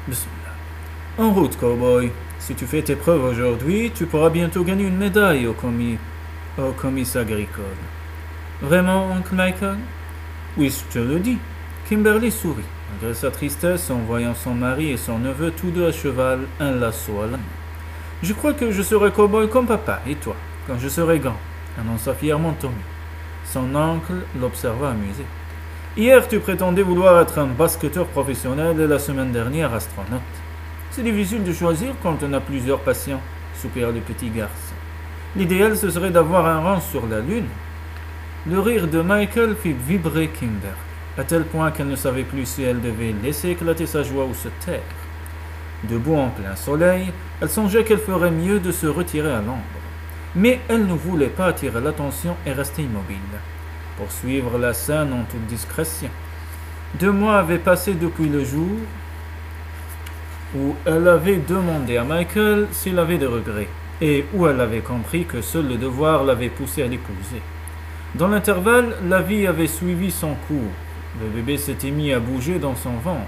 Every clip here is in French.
Bismillah. En route, cowboy. Si tu fais tes preuves aujourd'hui, tu pourras bientôt gagner une médaille au comice agricole. Vraiment, oncle Michael? Oui, je te le dis. Kimberly sourit, malgré sa tristesse en voyant son mari et son neveu tous deux à cheval, un lasso à la main. Je crois que je serai cow-boy comme papa, et toi, quand je serai grand, annonça fièrement Tommy. Son oncle l'observa amusé. Hier, tu prétendais vouloir être un basketteur professionnel et la semaine dernière astronaute. C'est difficile de choisir quand on a plusieurs passions, soupira le petit garçon. L'idéal, ce serait d'avoir un rang sur la Lune. Le rire de Michael fit vibrer Kimberly, à tel point qu'elle ne savait plus si elle devait laisser éclater sa joie ou se taire. Debout en plein soleil, elle songeait qu'elle ferait mieux de se retirer à l'ombre. Mais elle ne voulait pas attirer l'attention et rester immobile. Poursuivre la scène en toute discrétion. 2 mois avaient passé depuis le jour où elle avait demandé à Michael s'il avait des regrets, et où elle avait compris que seul le devoir l'avait poussé à l'épouser. Dans l'intervalle, la vie avait suivi son cours. Le bébé s'était mis à bouger dans son ventre.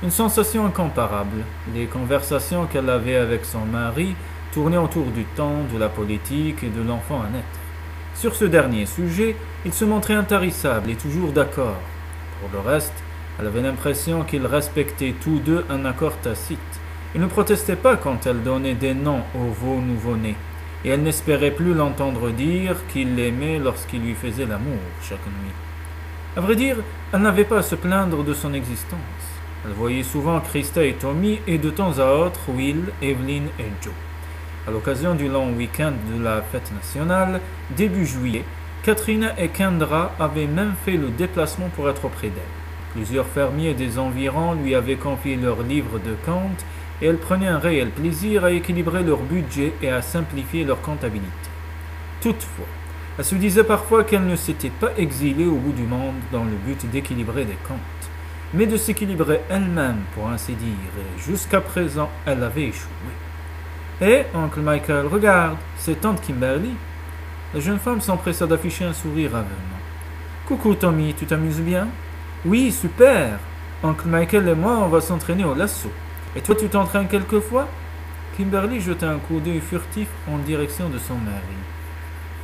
Une sensation incomparable. Les conversations qu'elle avait avec son mari tournaient autour du temps, de la politique et de l'enfant à naître. Sur ce dernier sujet, il se montrait intarissable et toujours d'accord. Pour le reste, elle avait l'impression qu'ils respectaient tous deux un accord tacite. Il ne protestait pas quand elle donnait des noms aux veaux nouveau-nés, et elle n'espérait plus l'entendre dire qu'il l'aimait lorsqu'il lui faisait l'amour chaque nuit. À vrai dire, elle n'avait pas à se plaindre de son existence. Elle voyait souvent Krista et Tommy et de temps à autre Will, Evelyn et Joe. À l'occasion du long week-end de la fête nationale, début juillet, Katrina et Kendra avaient même fait le déplacement pour être auprès d'elle. Plusieurs fermiers des environs lui avaient confié leurs livres de compte et elle prenait un réel plaisir à équilibrer leur budget et à simplifier leur comptabilité. Toutefois, elle se disait parfois qu'elle ne s'était pas exilée au bout du monde dans le but d'équilibrer des comptes, mais de s'équilibrer elle-même, pour ainsi dire, et jusqu'à présent, elle avait échoué. Hé, oncle Michael, regarde, c'est tante Kimberly. La jeune femme s'empressa d'afficher un sourire avenant. Coucou Tommy, tu t'amuses bien? Oui, super. Oncle Michael et moi, on va s'entraîner au lasso. Et toi, tu t'entraînes quelquefois? Kimberly jeta un coup d'œil furtif en direction de son mari.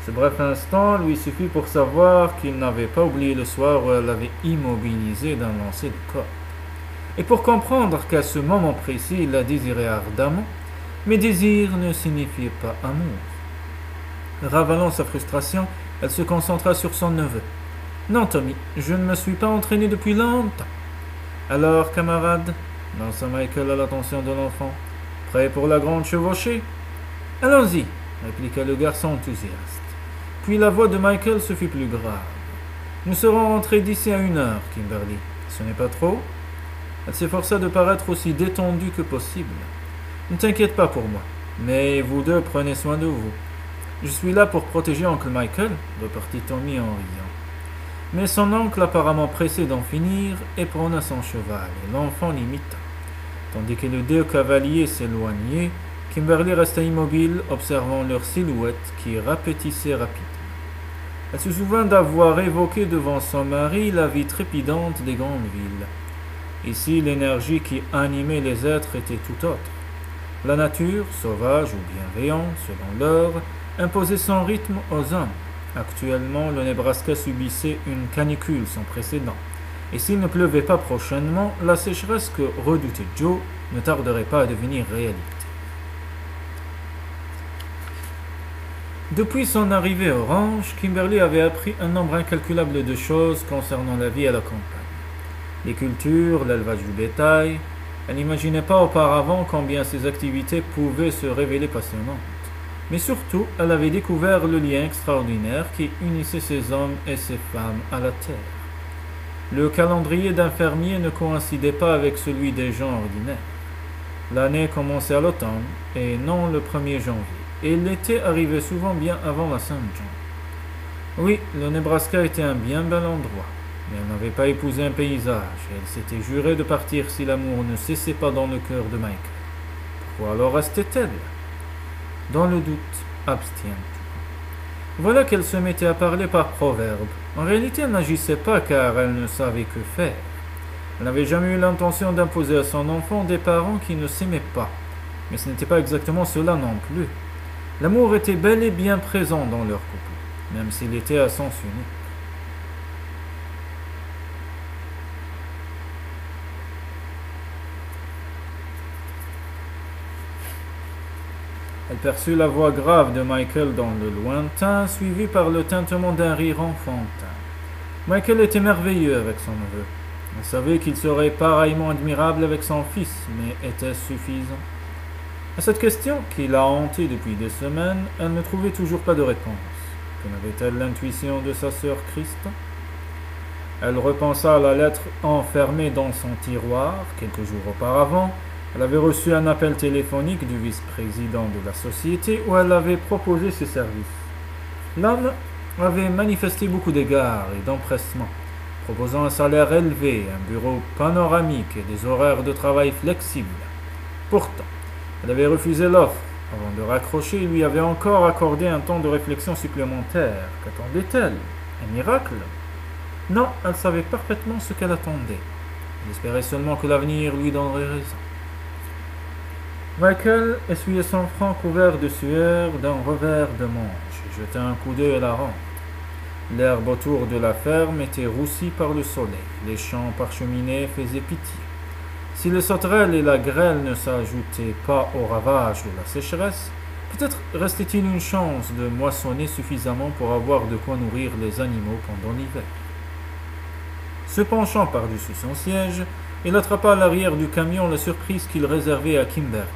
Ce bref instant lui suffit pour savoir qu'il n'avait pas oublié le soir où elle l'avait immobilisé d'un lancer de corps. Et pour comprendre qu'à ce moment précis, il la désirait ardemment, mais désir ne signifiait pas amour. Ravalant sa frustration, elle se concentra sur son neveu. Non, Tommy, je ne me suis pas entraîné depuis longtemps. Alors, camarade, lança Michael à l'attention de l'enfant, prêt pour la grande chevauchée? Allons-y, répliqua le garçon enthousiaste. Puis la voix de Michael se fit plus grave. Nous serons rentrés d'ici à 1 heure, Kimberly. Ce n'est pas trop? Elle s'efforça de paraître aussi détendue que possible. Ne t'inquiète pas pour moi, mais vous deux prenez soin de vous. Je suis là pour protéger oncle Michael, repartit Tommy en riant. Mais son oncle, apparemment pressé d'en finir, éperonna son cheval, et l'enfant l'imita. Tandis que les 2 cavaliers s'éloignaient, Kimberly resta immobile, observant leur silhouette qui rapetissait rapidement. Elle se souvint d'avoir évoqué devant son mari la vie trépidante des grandes villes. Ici, l'énergie qui animait les êtres était tout autre. La nature, sauvage ou bienveillante, selon l'heure, imposait son rythme aux hommes. Actuellement, le Nebraska subissait une canicule sans précédent. Et s'il ne pleuvait pas prochainement, la sécheresse que redoutait Joe ne tarderait pas à devenir réalité. Depuis son arrivée au ranch, Kimberly avait appris un nombre incalculable de choses concernant la vie à la campagne. Les cultures, l'élevage du bétail. Elle n'imaginait pas auparavant combien ces activités pouvaient se révéler passionnantes. Mais surtout, elle avait découvert le lien extraordinaire qui unissait ces hommes et ces femmes à la terre. Le calendrier d'un fermier ne coïncidait pas avec celui des gens ordinaires. L'année commençait à l'automne, et non le 1er janvier, et l'été arrivait souvent bien avant la Saint-Jean. Oui, le Nebraska était un bien bel endroit, mais elle n'avait pas épousé un paysage, et elle s'était juré de partir si l'amour ne cessait pas dans le cœur de Michael. Pourquoi alors restait-elle? Dans le doute, abstiens-toi. Voilà qu'elle se mettait à parler par proverbe. En réalité, elle n'agissait pas car elle ne savait que faire. Elle n'avait jamais eu l'intention d'imposer à son enfant des parents qui ne s'aimaient pas. Mais ce n'était pas exactement cela non plus. L'amour était bel et bien présent dans leur couple, même s'il était à sens unique. Elle perçut la voix grave de Michael dans le lointain, suivie par le tintement d'un rire enfantin. Michael était merveilleux avec son neveu. Elle savait qu'il serait pareillement admirable avec son fils, mais était-ce suffisant? À cette question, qui l'a hantée depuis des semaines, elle ne trouvait toujours pas de réponse. Que n'avait-elle l'intuition de sa sœur Christa? Elle repensa à la lettre enfermée dans son tiroir. Quelques jours auparavant, elle avait reçu un appel téléphonique du vice-président de la société où elle avait proposé ses services. L'homme avait manifesté beaucoup d'égards et d'empressement, proposant un salaire élevé, un bureau panoramique et des horaires de travail flexibles. Pourtant, elle avait refusé l'offre. Avant de raccrocher, il lui avait encore accordé un temps de réflexion supplémentaire. Qu'attendait-elle? Un miracle? Non, elle savait parfaitement ce qu'elle attendait. Elle espérait seulement que l'avenir lui donnerait raison. Michael essuyait son front couvert de sueur d'un revers de manche et jeta un coup d'œil à la rampe. L'herbe autour de la ferme était roussie par le soleil. Les champs parcheminés faisaient pitié. Si les sauterelles et la grêle ne s'ajoutaient pas au ravage de la sécheresse, peut-être restait-il une chance de moissonner suffisamment pour avoir de quoi nourrir les animaux pendant l'hiver. Se penchant par-dessus son siège, il attrapa à l'arrière du camion la surprise qu'il réservait à Kimberly.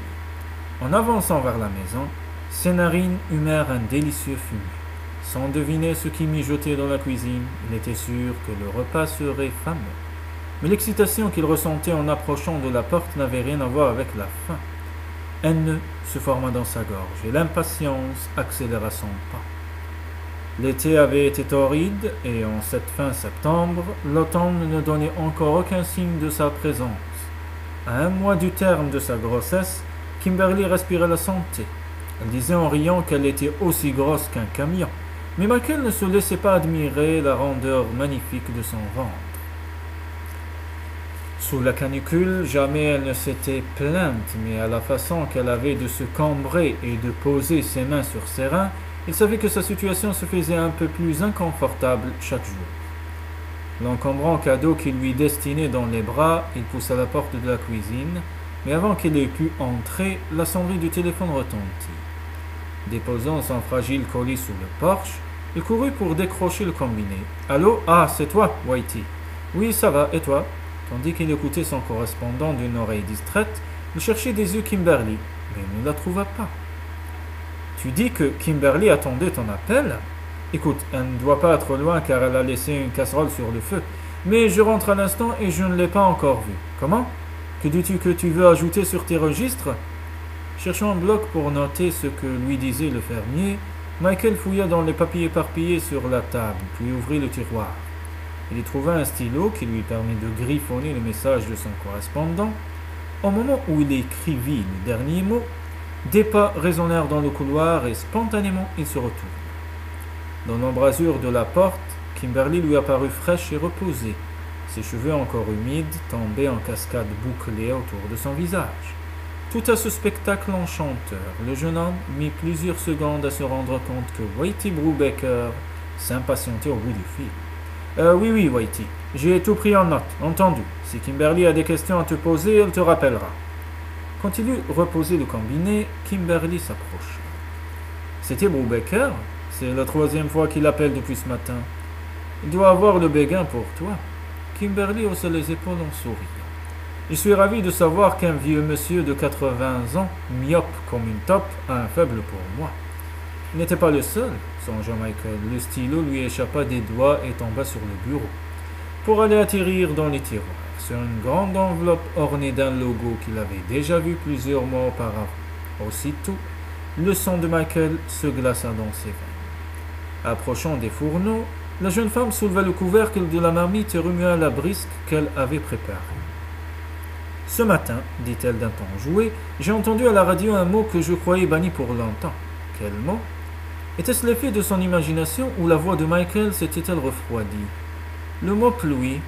En avançant vers la maison, ses narines humèrent un délicieux fumet. Sans deviner ce qui mijotait dans la cuisine, il était sûr que le repas serait fameux. Mais l'excitation qu'il ressentait en approchant de la porte n'avait rien à voir avec la faim. Haine se forma dans sa gorge et l'impatience accéléra son pas. L'été avait été torride et en cette fin septembre, l'automne ne donnait encore aucun signe de sa présence. À un mois du terme de sa grossesse, Kimberly respirait la santé. Elle disait en riant qu'elle était aussi grosse qu'un camion, mais Michael ne se laissait pas admirer la rondeur magnifique de son ventre. Sous la canicule, jamais elle ne s'était plainte, mais à la façon qu'elle avait de se cambrer et de poser ses mains sur ses reins, il savait que sa situation se faisait un peu plus inconfortable chaque jour. L'encombrant cadeau qu'il lui destinait dans les bras, il poussa la porte de la cuisine, mais avant qu'il ait pu entrer, la sonnerie du téléphone retentit. Déposant son fragile colis sous le porche, il courut pour décrocher le combiné. « Allô? Ah, c'est toi, Whitey. Oui, ça va, et toi ?» Tandis qu'il écoutait son correspondant d'une oreille distraite, il cherchait des yeux Kimberly, mais il ne la trouva pas. « Tu dis que Kimberly attendait ton appel? Écoute, elle ne doit pas être loin car elle a laissé une casserole sur le feu. Mais je rentre à l'instant et je ne l'ai pas encore vue. Comment? Que dis-tu que tu veux ajouter sur tes registres? » Cherchant un bloc pour noter ce que lui disait le fermier, Michael fouilla dans les papiers éparpillés sur la table, puis ouvrit le tiroir. Il y trouva un stylo qui lui permit de griffonner le message de son correspondant. Au moment où il écrivit le dernier mot, des pas résonnèrent dans le couloir et spontanément il se retourna. Dans l'embrasure de la porte, Kimberly lui apparut fraîche et reposée. Ses cheveux encore humides tombaient en cascades bouclées autour de son visage. Tout à ce spectacle enchanteur, le jeune homme mit plusieurs secondes à se rendre compte que Whitey Brubaker s'impatientait au bout du fil. Oui, Whitey, j'ai tout pris en note, entendu. Si Kimberly a des questions à te poser, elle te rappellera. Quand il eut reposé le combiné, Kimberly s'approcha. C'était Brubaker? C'est la troisième fois qu'il appelle depuis ce matin. Il doit avoir le béguin pour toi. Kimberly haussa les épaules en souriant. Je suis ravi de savoir qu'un vieux monsieur de 80 ans, myope comme une taupe, a un faible pour moi. Il n'était pas le seul, songea Michael. Le stylo lui échappa des doigts et tomba sur le bureau, pour aller atterrir dans les tiroirs, sur une grande enveloppe ornée d'un logo qu'il avait déjà vu plusieurs mois auparavant. Aussitôt, le sang de Michael se glaça dans ses veines. Approchant des fourneaux, la jeune femme souleva le couvercle de la marmite et remua la brisque qu'elle avait préparée. « Ce matin, dit-elle d'un ton joué, j'ai entendu à la radio un mot que je croyais banni pour longtemps. Quel mot? Était-ce l'effet de son imagination ou la voix de Michael s'était-elle refroidie? Le mot pluie.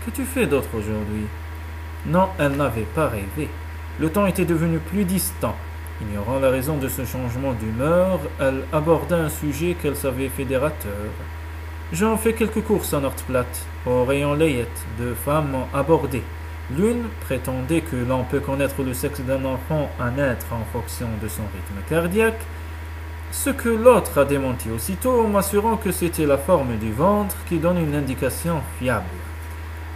Qu'as-tu fait d'autre aujourd'hui? Non, elle n'avait pas rêvé. Le temps était devenu plus distant. Ignorant la raison de ce changement d'humeur, elle aborda un sujet qu'elle savait fédérateur. J'en fais quelques courses à Nordplatte, au rayon layette, deux femmes m'ont abordé. L'une prétendait que l'on peut connaître le sexe d'un enfant à naître en fonction de son rythme cardiaque, ce que l'autre a démenti aussitôt en m'assurant que c'était la forme du ventre qui donne une indication fiable.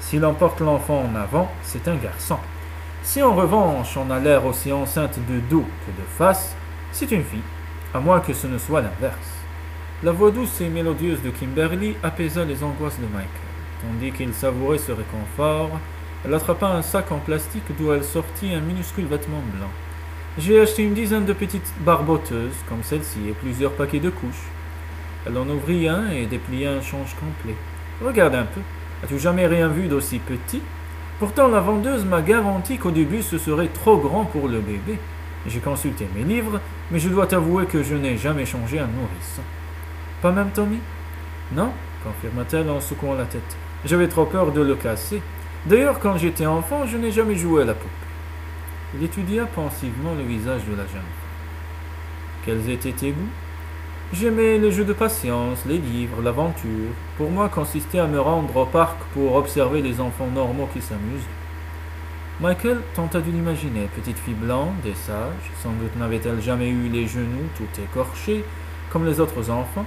Si l'on porte l'enfant en avant, c'est un garçon. Si en revanche on a l'air aussi enceinte de dos que de face, c'est une fille, à moins que ce ne soit l'inverse. La voix douce et mélodieuse de Kimberly apaisa les angoisses de Michael. Tandis qu'il savourait ce réconfort, elle attrapa un sac en plastique d'où elle sortit un minuscule vêtement blanc. J'ai acheté une dizaine de petites barboteuses, comme celle-ci, et plusieurs paquets de couches. Elle en ouvrit un et déplia un change complet. Regarde un peu. As-tu jamais rien vu d'aussi petit? Pourtant, la vendeuse m'a garanti qu'au début ce serait trop grand pour le bébé. J'ai consulté mes livres, mais je dois t'avouer que je n'ai jamais changé un nourrisson. Pas même Tommy? Non, confirma-t-elle en secouant la tête. J'avais trop peur de le casser. D'ailleurs, quand j'étais enfant, je n'ai jamais joué à la poupée. Il étudia pensivement le visage de la jeune femme. Quels étaient tes goûts? J'aimais les jeux de patience, les livres, l'aventure. Pour moi, consistait à me rendre au parc pour observer les enfants normaux qui s'amusent. Michael tenta de l'imaginer, petite fille blonde et sage. Sans doute n'avait-elle jamais eu les genoux tout écorchés, comme les autres enfants.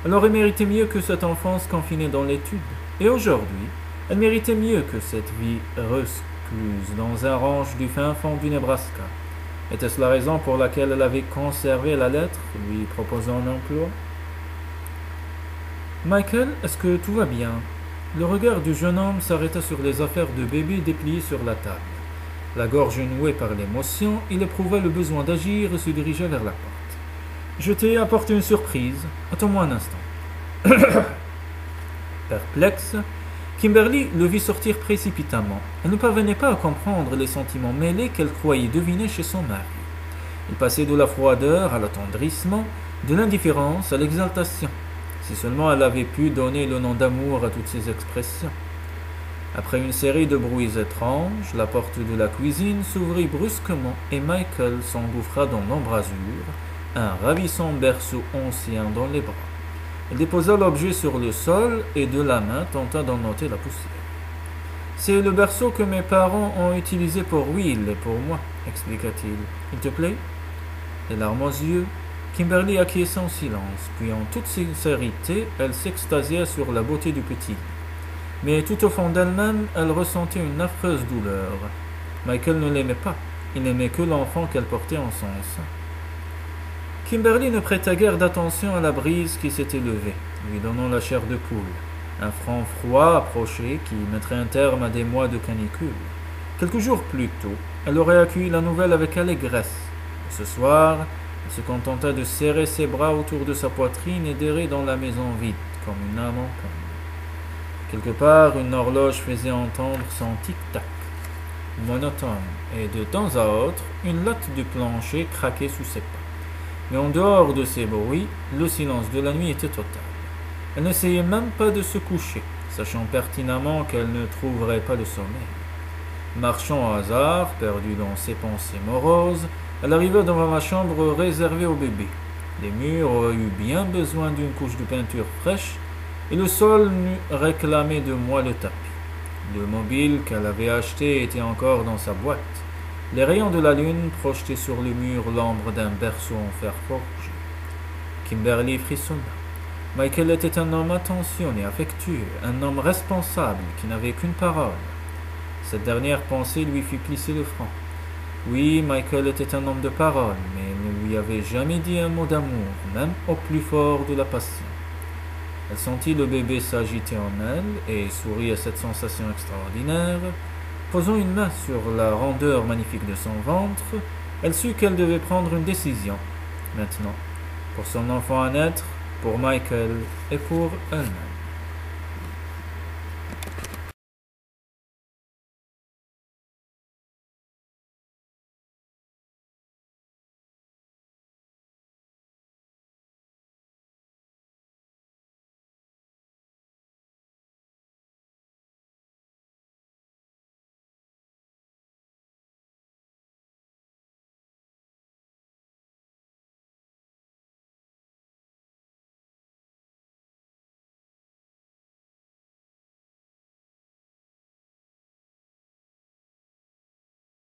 Elle aurait mérité mieux que cette enfance confinée dans l'étude. Et aujourd'hui, elle méritait mieux que cette vie recluse dans un ranch du fin fond du Nebraska. Était-ce la raison pour laquelle elle avait conservé la lettre, lui proposant un emploi? Michael, est-ce que tout va bien? Le regard du jeune homme s'arrêta sur les affaires de bébé dépliées sur la table. La gorge nouée par l'émotion, il éprouva le besoin d'agir et se dirigea vers la porte. Je t'ai apporté une surprise. Attends-moi un instant. Perplexe, Kimberly le vit sortir précipitamment. Elle ne parvenait pas à comprendre les sentiments mêlés qu'elle croyait deviner chez son mari. Il passait de la froideur à l'attendrissement, de l'indifférence à l'exaltation. Si seulement elle avait pu donner le nom d'amour à toutes ces expressions. Après une série de bruits étranges, la porte de la cuisine s'ouvrit brusquement et Michael s'engouffra dans l'embrasure, un ravissant berceau ancien dans les bras. Elle déposa l'objet sur le sol et de la main tenta d'en ôter la poussière. « C'est le berceau que mes parents ont utilisé pour Will et pour moi, expliqua-t-il. Il te plaît ?» Les larmes aux yeux, Kimberly acquiesça en silence, puis en toute sincérité, elle s'extasia sur la beauté du petit lit. Mais tout au fond d'elle-même, elle ressentait une affreuse douleur. Michael ne l'aimait pas, il n'aimait que l'enfant qu'elle portait en son sein. Kimberly ne prêta guère d'attention à la brise qui s'était levée, lui donnant la chair de poule. Un franc froid approchait qui mettrait un terme à des mois de canicule. Quelques jours plus tôt, elle aurait accueilli la nouvelle avec allégresse. Ce soir, elle se contenta de serrer ses bras autour de sa poitrine et d'errer dans la maison vide, comme une âme en peine. Quelque part, une horloge faisait entendre son tic-tac, monotone, et de temps à autre, une latte du plancher craquait sous ses pas. Mais en dehors de ces bruits, le silence de la nuit était total. Elle n'essayait même pas de se coucher, sachant pertinemment qu'elle ne trouverait pas le sommeil. Marchant au hasard, perdue dans ses pensées moroses, elle arriva devant ma chambre réservée au bébé. Les murs auraient eu bien besoin d'une couche de peinture fraîche, et le sol n'eût réclamé de moi le tapis. Le mobile qu'elle avait acheté était encore dans sa boîte. Les rayons de la lune projetaient sur le mur l'ombre d'un berceau en fer forgé. Kimberly frissonna. Michael était un homme attentionné, affectueux, un homme responsable qui n'avait qu'une parole. Cette dernière pensée lui fit plisser le front. Oui, Michael était un homme de parole, mais ne lui avait jamais dit un mot d'amour, même au plus fort de la passion. Elle sentit le bébé s'agiter en elle et sourit à cette sensation extraordinaire. Posant une main sur la rondeur magnifique de son ventre, elle sut qu'elle devait prendre une décision, maintenant, pour son enfant à naître, pour Michael et pour elle-même.